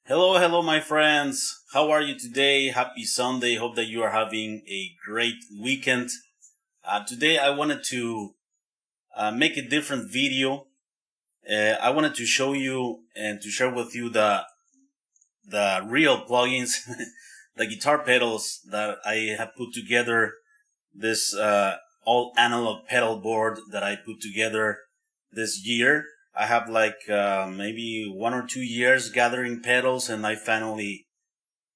Hello, my friends. How are you today? Happy Sunday. Hope that you are having a great weekend. Today, I wanted to make a different video. I wanted to show you and to share with you the real plugins, the guitar pedals that I have put together. This all analog pedal board that I put together this year. I have maybe 1 or 2 years gathering pedals, and I finally,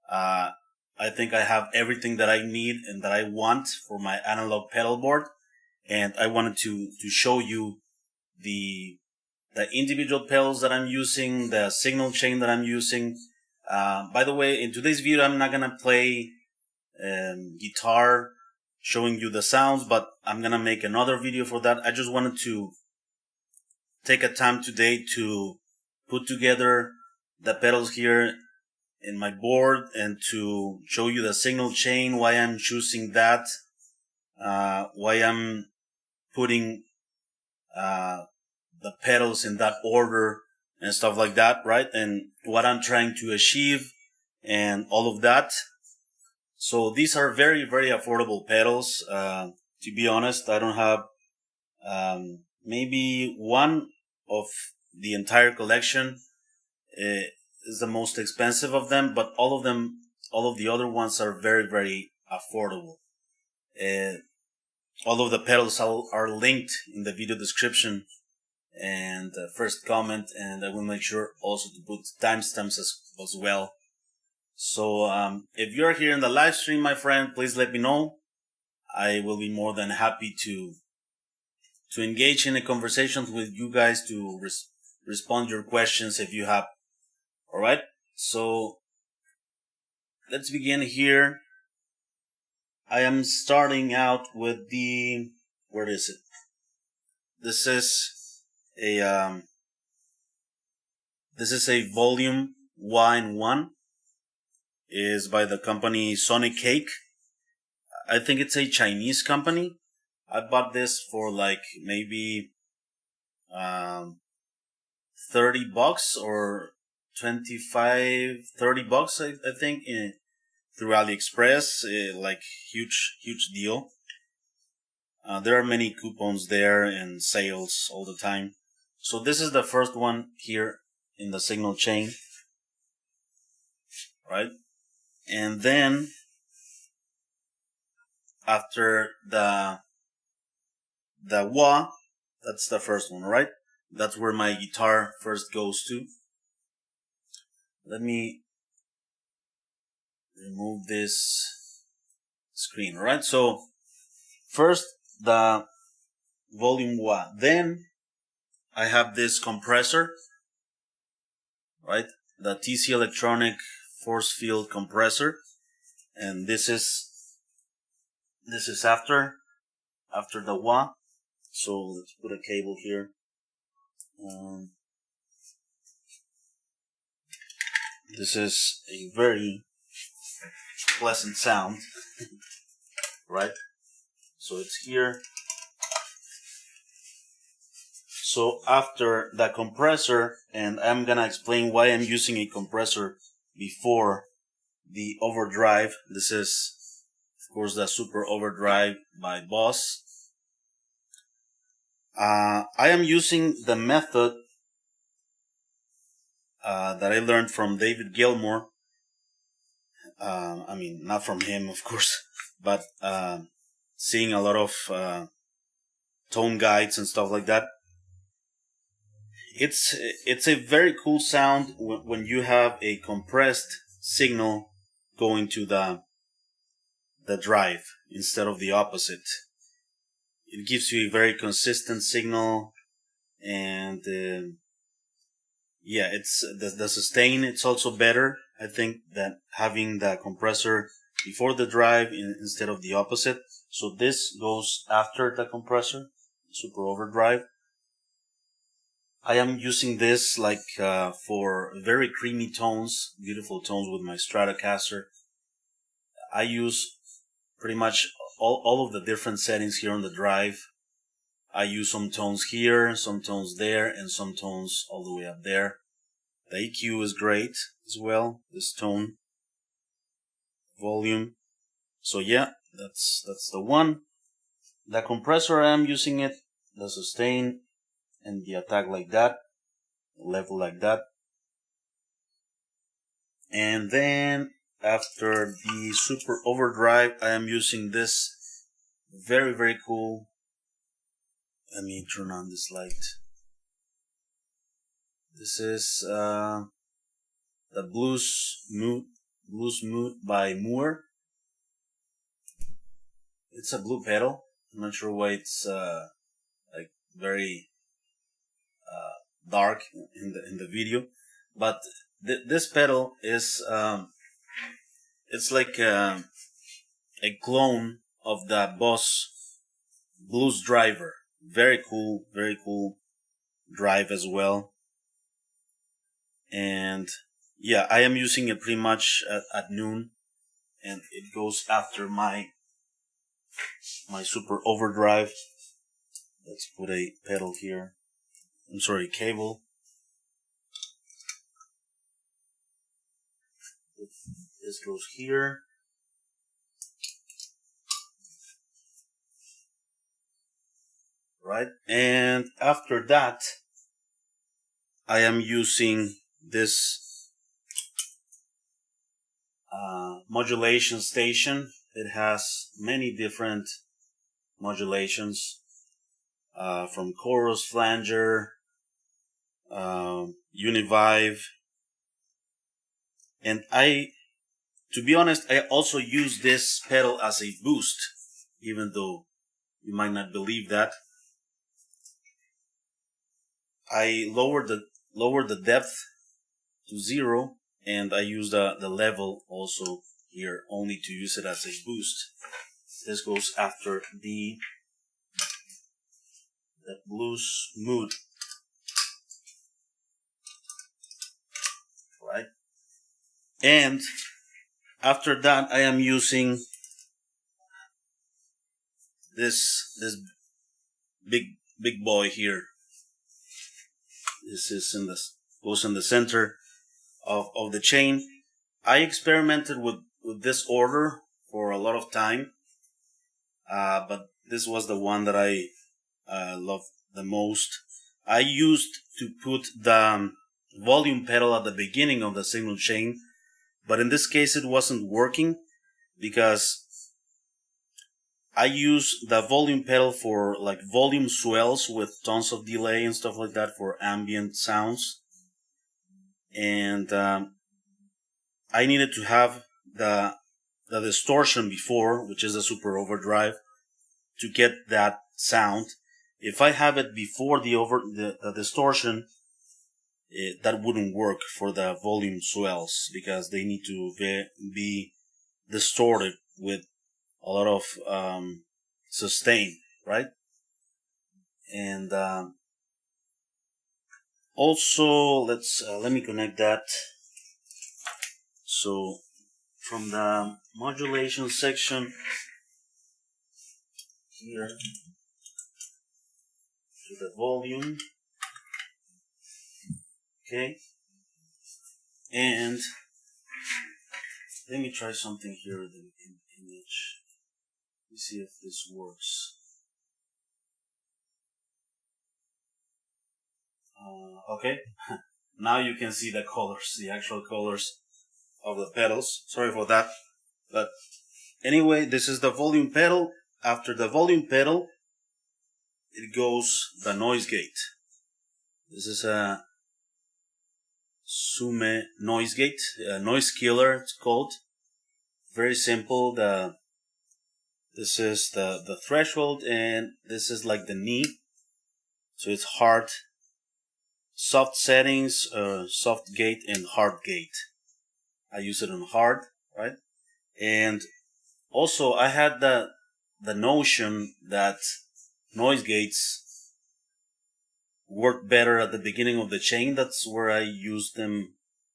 I think I have everything that I need and that I want for my analog pedal board. And I wanted to show you the individual pedals that I'm using, the signal chain that I'm using. By the way, in today's video, I'm not gonna play guitar showing you the sounds, but I'm gonna make another video for that. I just wanted to take a time today to put together the pedals here in my board and to show you the signal chain, why I'm choosing that, why I'm putting the pedals in that order and stuff like that, right? And what I'm trying to achieve and all of that. So these are very, very affordable pedals. To be honest, I don't have maybe one of the entire collection is the most expensive of them, but all of the other ones are very, very affordable. All of the pedals are linked in the video description and first comment, and I will make sure also to put timestamps as well. So if you're here in the live stream, my friend, please let me know. I will be more than happy to engage in a conversation with you guys, to respond your questions if you have. All right. So let's begin here. I am starting out with where is it? This is a volume Y1. Is by the company Sonic Cake. I think it's a Chinese company. I bought this for like maybe $30 or $25, $30, I think, through AliExpress. Like huge deal. There are many coupons there and sales all the time. So this is the first one here in the signal chain, right? And then after the wah, that's the first one, right? That's where my guitar first goes to. Let me remove this screen, right? So first the volume wah. Then I have this compressor, right? The TC Electronic force field compressor, and this is after the wah. So let's put a cable here. This is a very pleasant sound, right? So it's here. So after the compressor, and I'm gonna explain why I'm using a compressor before the overdrive. This is, of course, the Super Overdrive by Boss. I am using the method that I learned from David Gilmour. I mean, not from him, of course, but seeing a lot of tone guides and stuff like that. It's a very cool sound when you have a compressed signal going to the drive instead of the opposite. It gives you a very consistent signal, and it's the sustain. It's also better, I think, than having the compressor before the drive instead of the opposite. So this goes after the compressor, Super Overdrive. I am using this for very creamy tones, beautiful tones with my Stratocaster. I use pretty much all of the different settings here on the drive. I use some tones here, some tones there, and some tones all the way up there. The EQ is great as well. This tone, volume. So yeah, that's the one. The compressor, I am using it, the sustain and the attack like that, level like that. And then after the super overdrive, I am using this very cool. Let me turn on this light. This is the Blues Mood by Moore. It's a blue pedal. I'm not sure why it's like very dark in the video, but this pedal is it's like a clone of the Boss Blues Driver. Very cool drive as well. And yeah, I am using it pretty much at noon, and it goes after my super overdrive. Let's put a pedal here. I'm sorry, cable. This goes here. Right, and after that, I am using this modulation station. It has many different modulations from chorus, flanger, univibe, and to be honest, I also use this pedal as a boost, even though you might not believe that. I lowered the depth to 0, and I use the level also here only to use it as a boost. This goes after the Blues Mood, right? And after that, I am using this big boy here. This is goes in the center of the chain. I experimented with this order for a lot of time, but this was the one that I loved the most. I used to put the volume pedal at the beginning of the signal chain, but in this case it wasn't working because I use the volume pedal for like volume swells with tons of delay and stuff like that for ambient sounds, and I needed to have the distortion before, which is a super overdrive, to get that sound. If I have it before the distortion, that wouldn't work for the volume swells because they need to be distorted with a lot of sustain, right? And also, let me connect that. So from the modulation section here to the volume, okay, and let me try something here with the image. Let me see if this works. Okay, now you can see the colors, the actual colors of the pedals. Sorry for that, but anyway, this is the volume pedal. After the volume pedal, it goes the noise gate. This is a Sume noise gate, a noise killer. It's called. Very simple. This is the threshold, and this is like the knee. So it's hard, soft settings, soft gate, and hard gate. I use it on hard, right? And also I had the notion that noise gates work better at the beginning of the chain. That's where I use them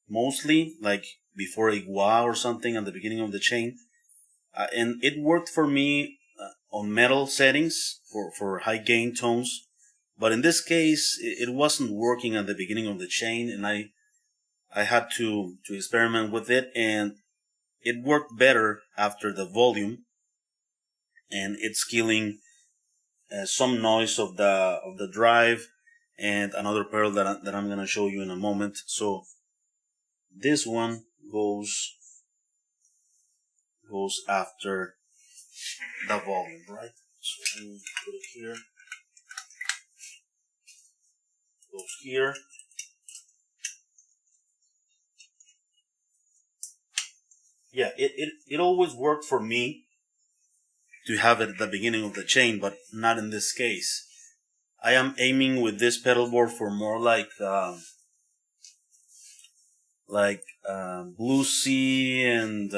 mostly, like before a wah or something at the beginning of the chain. And it worked for me on metal settings for high gain tones. But in this case, it wasn't working at the beginning of the chain, and I I had to experiment with it, and it worked better after the volume, and it's killing some noise of the drive and another pedal that I'm gonna show you in a moment. So this one goes after the volume, right? So let me put it here. Goes here. Yeah, it always worked for me to have it at the beginning of the chain, but not in this case. I am aiming with this pedal board for more like bluesy and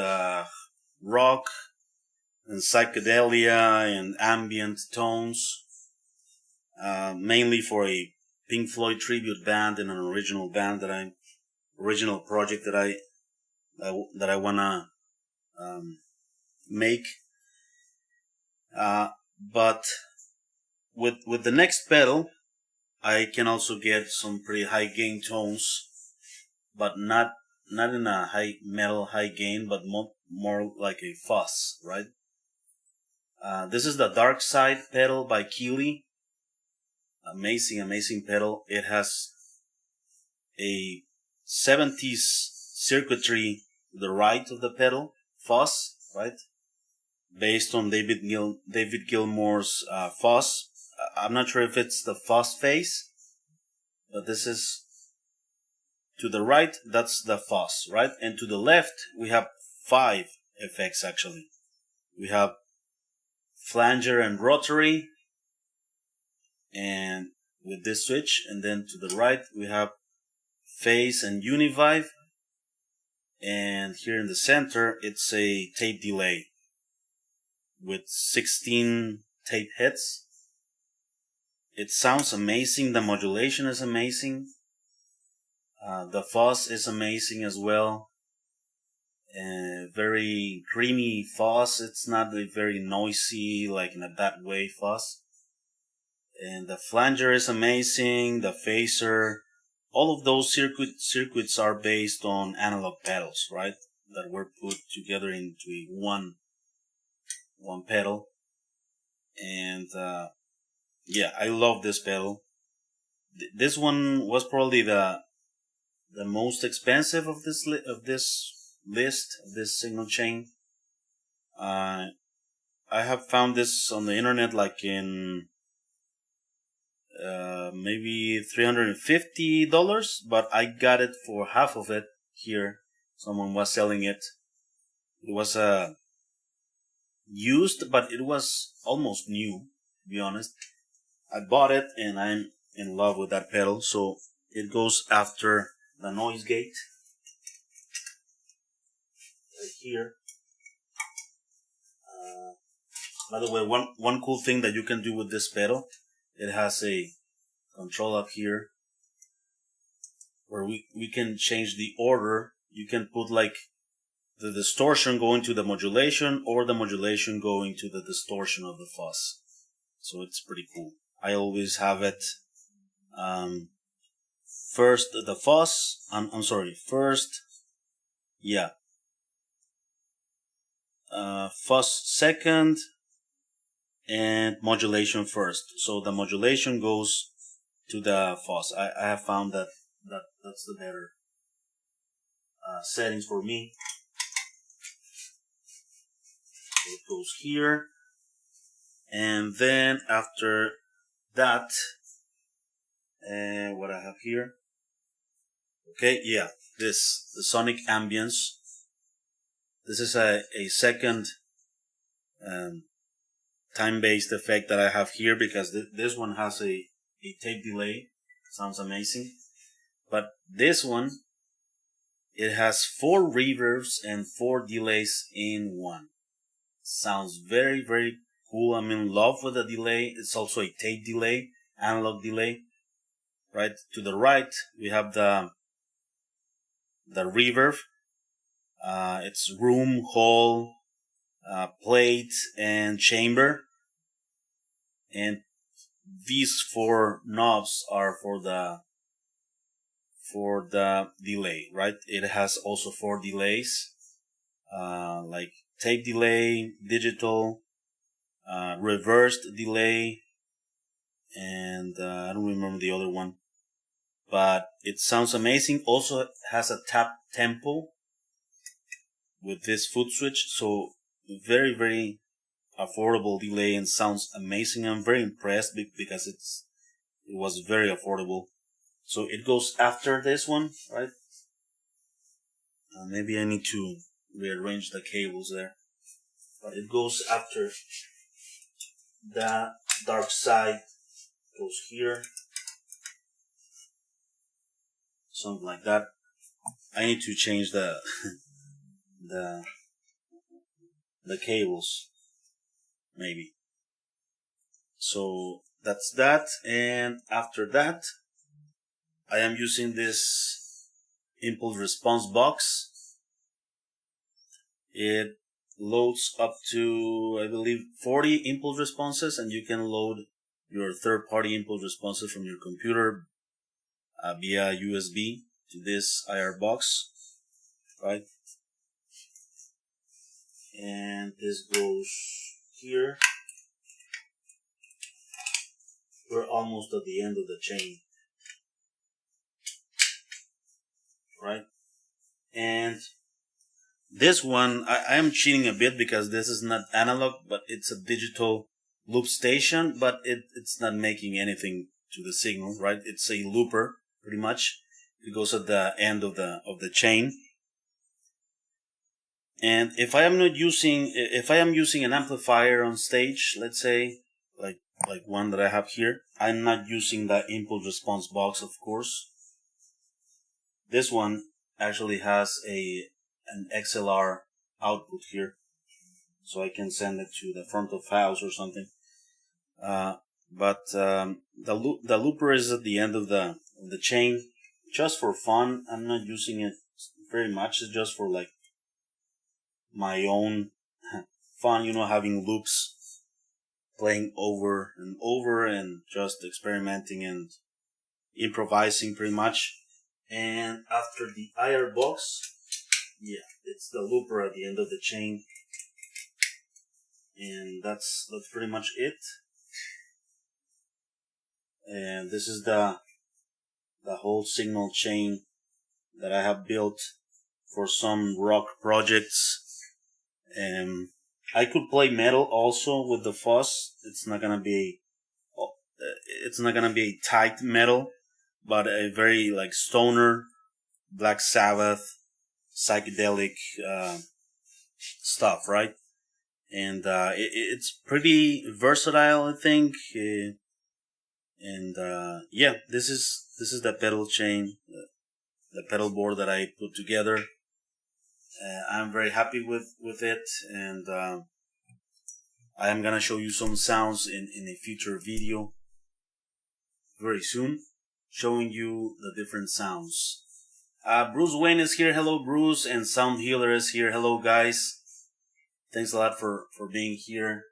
rock and psychedelia and ambient tones, mainly for a Pink Floyd tribute band and an original project that I wanna make. But with the next pedal, I can also get some pretty high gain tones, but not in a high gain, but more like a fuzz, right? This is the Dark Side pedal by Keeley. Amazing pedal. It has a 70s circuitry to the right of the pedal, fuzz, right? Based on David Gilmour's fuzz. I'm not sure if it's the fuzz phase, but this is to the right, that's the fuzz, right? And to the left, we have 5 effects actually. We have flanger and rotary, and with this switch, and then to the right, we have phase and univibe, and here in the center, it's a tape delay with 16 tape hits. It sounds amazing. The modulation is amazing. The fuzz is amazing as well. Very creamy fuzz. It's not a very noisy, like in a bad way fuzz. And the flanger is amazing. The phaser. All of those circuits are based on analog pedals, right? That were put together into one pedal. And yeah, I love this pedal. This one was probably the most expensive of this signal chain. I have found this on the internet like in maybe $350, but I got it for half of it here. Someone was selling it. It was used, but it was almost new, to be honest. I bought it and I'm in love with that pedal. So it goes after the noise gate right here. By the way, one cool thing that you can do with this pedal, it has a control up here where we can change the order. You can put like the distortion going to the modulation or the modulation going to the distortion of the fuzz. So it's pretty cool. I always have it first the fuzz. I'm sorry. First, yeah. Fuzz second, and modulation first. So the modulation goes to the fuzz. I have found that's the better settings for me. So it goes here, and then after that, what I have here. Okay, yeah, the sonic ambience. This is a second time-based effect that I have here because this one has a tape delay. Sounds amazing. But this one, it has 4 reverbs and 4 delays in one. Sounds very, very cool. I'm in love with the delay. It's also a tape delay, analog delay. Right to the right, we have the reverb. It's room, hall, plate, and chamber. And these 4 knobs are for for the delay, right? It has also 4 delays, like tape delay, digital, reversed delay, and I don't remember the other one, but it sounds amazing. Also has a tap tempo with this foot switch, so very, very affordable delay and sounds amazing. I'm very impressed because it was very affordable. So it goes after this one, right? Maybe I need to rearrange the cables there, but it goes after the dark side, goes here, something like that. I need to change the the cables, maybe. So that's that, and after that I am using this impulse response box. It loads up to, I believe, 40 impulse responses, and you can load your third-party impulse responses from your computer via USB to this IR box, right? And this goes here. We're almost at the end of the chain, right? And this one, I am cheating a bit because this is not analog, but it's a digital loop station, but it's not making anything to the signal, right? It's a looper, pretty much. It goes at the end of the chain. And if I am using an amplifier on stage, let's say, like one that I have here, I'm not using the impulse response box, of course. This one actually has an XLR output here, so I can send it to the front of house or something. But the looper is at the end of the chain, just for fun. I'm not using it very much. It's just for like my own fun, having loops, playing over and over, and just experimenting and improvising pretty much. And after the IR box, yeah, it's the looper at the end of the chain, and that's pretty much it. And this is the whole signal chain that I have built for some rock projects. And I could play metal also with the fuzz. It's not gonna be a tight metal, but a very like stoner, Black Sabbath, psychedelic stuff, right? And it's pretty versatile, I think. Yeah, this is the pedal chain, the pedal board that I put together. I'm very happy with it, and I am gonna show you some sounds in a future video very soon, showing you the different sounds. Bruce Wayne is here. Hello, Bruce. And Sound Healer is here. Hello, guys. Thanks a lot for being here.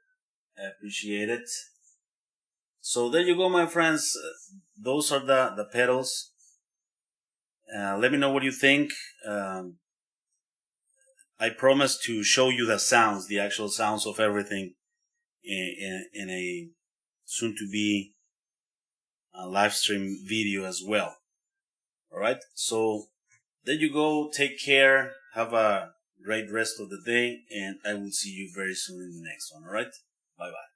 I appreciate it. So there you go, my friends. Those are the pedals. Let me know what you think. I promise to show you the sounds, the actual sounds of everything in a soon-to-be live stream video as well. Alright, so there you go. Take care. Have a great rest of the day, and I will see you very soon in the next one. Alright, bye-bye.